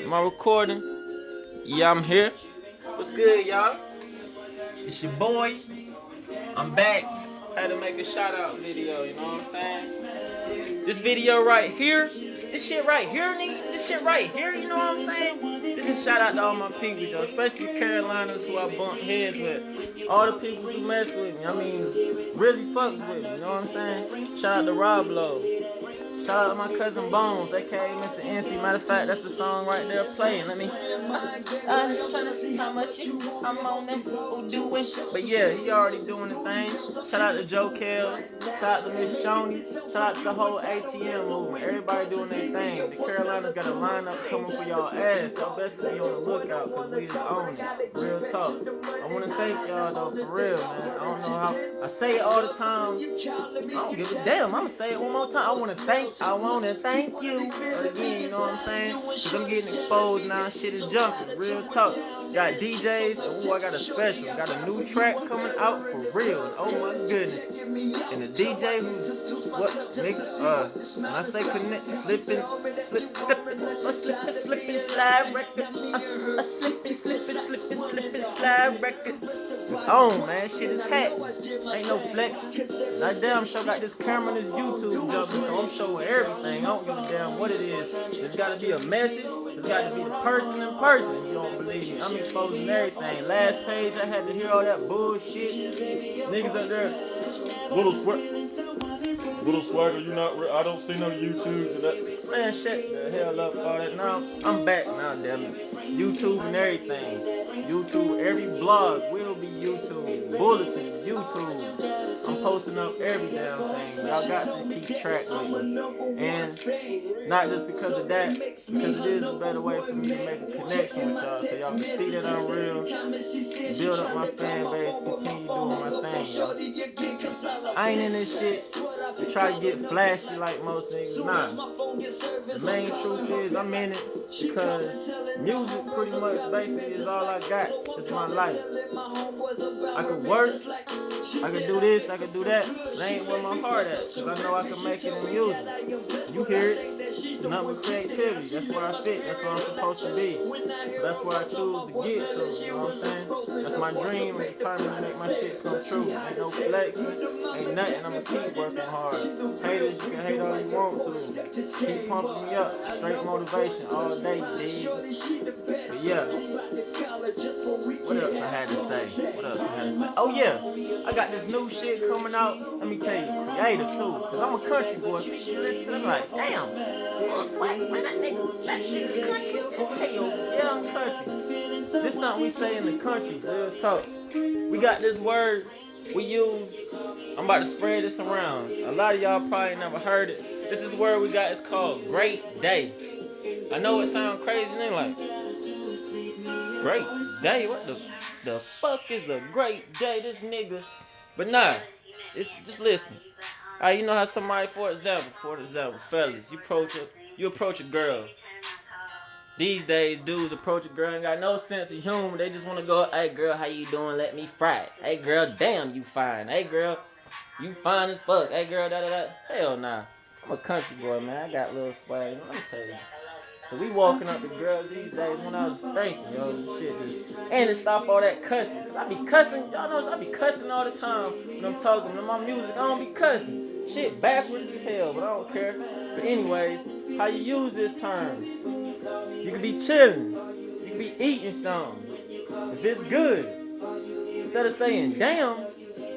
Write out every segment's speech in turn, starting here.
Am I recording? Yeah, I'm here. What's good, y'all? It's your boy. I'm back. Had to make a shout out video, you know what I'm saying? This video right here, this shit right here, nigga. This shit right here, you know what I'm saying? This is shout out to all my people, yo, especially Carolinas who I bump heads with. All the people who mess with me. I mean, really fucks with me, you know what I'm saying? Shout out to Rob Lowe. Shout out to my cousin Bones, aka Mr. NC. Matter of fact, that's the song right there playing. Let me. I'm trying to see how much I'm on that who doing. But yeah, he already doing the thing. Shout out to Joe Kells. Shout out to Miss Shoney. Shout out to the whole ATM movement. Everybody doing their thing. The Carolinas got a lineup coming for y'all ass. Y'all best to be on the lookout because we just own it. Real talk. I want to thank y'all though, for real, man. I don't know how. I say it all the time. I don't give a damn. I'm gonna say it one more time. I wanna thank you again, you know what I'm saying? Cause I'm getting exposed now. Shit is jumping. Real talk. Got DJs and ooh, I got a special. Got a new track coming out for real. Oh my goodness. And the DJ who's what nigga when I say connect slipping slide record. A slipping slide record. It's on, man. Shit is happening. Ain't no flex. I damn sure got this camera and this YouTube jumping, so I'm showing everything. I don't give a damn what it is. There's got to be a message. There's got to be the person in person. If you don't believe me, I'm exposing everything. Last page, I had to hear all that bullshit. Niggas up there, little swagger, you not. I don't see no YouTubes and that. Man, shut the hell up all that. Now I'm back now, damn it. YouTube and everything. YouTube, every blog will be YouTube. Bulletin, YouTube. I'm posting up every damn thing. Y'all got to keep track with me. And not just because of that, because it is a better way for me to make a connection with y'all so y'all can see that I'm real, build up my fan base, continue doing my thing, y'all. I ain't in this shit to try to get flashy like most niggas. Nah. The main truth is I'm in it because music pretty much basically is all I got. It's my life. I could work, I could do this, I could do that. That ain't where my heart at, because I know I can make it in music. You hear it, it's nothing but creativity. That's where I fit, that's where I'm supposed to be. So that's where I choose to get to, you know what I'm saying? That's my dream, and determined to make my shit come true. Ain't no flexing, ain't nothing, I'ma keep working hard. Haters, you can hate all you want to. Keep pumping me up, straight motivation all day, dig? But yeah, what else I had to say? What else I had to say? Oh yeah, I got this new shit coming out. Let me tell you, creative too, cause I'm a country boy. People listen to me like, damn, swag, man, that shit is country as hell. Yeah, I'm country. This something we say in the country, real talk. We got this word we use. I'm about to spread this around. A lot of y'all probably never heard it. This is word we got. It's called Great Day. I know it sounds crazy, and like, great day? What the fuck is a great day? This nigga. But nah, it's just listen. Alright, you know how somebody, for example, fellas, you approach a girl. These days, dudes approach a girl and got no sense of humor. They just want to go, hey girl, how you doing? Let me fry it. Hey girl, damn you fine. Hey girl, you fine as fuck. Hey girl, da da da. Hell nah. I'm a country boy, man. I got a little swag. Let me tell you. So we walking up to girls these days when I was thinking, yo, this shit just, and to stop all that cussing. Cause I be cussing, y'all know I be cussing all the time when I'm talking. When my music, I don't be cussing. Shit backwards as hell, but I don't care. But anyways, how you use this term? You could be chilling. You could be eating something. If it's good, instead of saying, damn,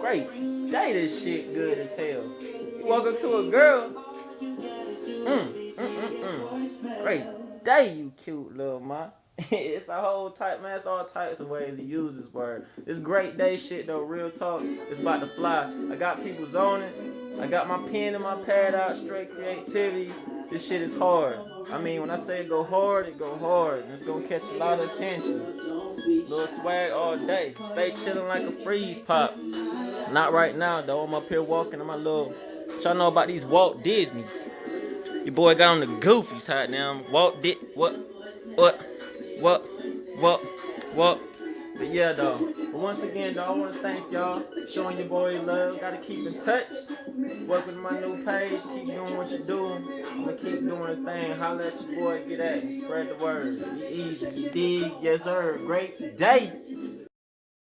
great, day this shit good as hell. You walk up to a girl, great day, you cute little ma. It's a whole type, man. It's all types of ways to use this word. This great day shit though, real talk. It's about to fly. I got people zoning. I got my pen and my pad out, straight creativity. This shit is hard. I mean, when I say it go hard, and it's gonna catch a lot of attention. Little swag all day. Stay chilling like a freeze pop. Not right now though. I'm up here walking in my little. Y'all know about these Walt Disneys. Your boy got on the goofies hot now. What, what, what, what, But yeah, though. But once again, though, I want to thank y'all. Showing your boy love. Got to keep in touch. Welcome to my new page. Keep doing what you do. I'm going to keep doing the thing. Holla at your boy. Get at me. Spread the word. Be easy. You dig? Yes, sir. Great day.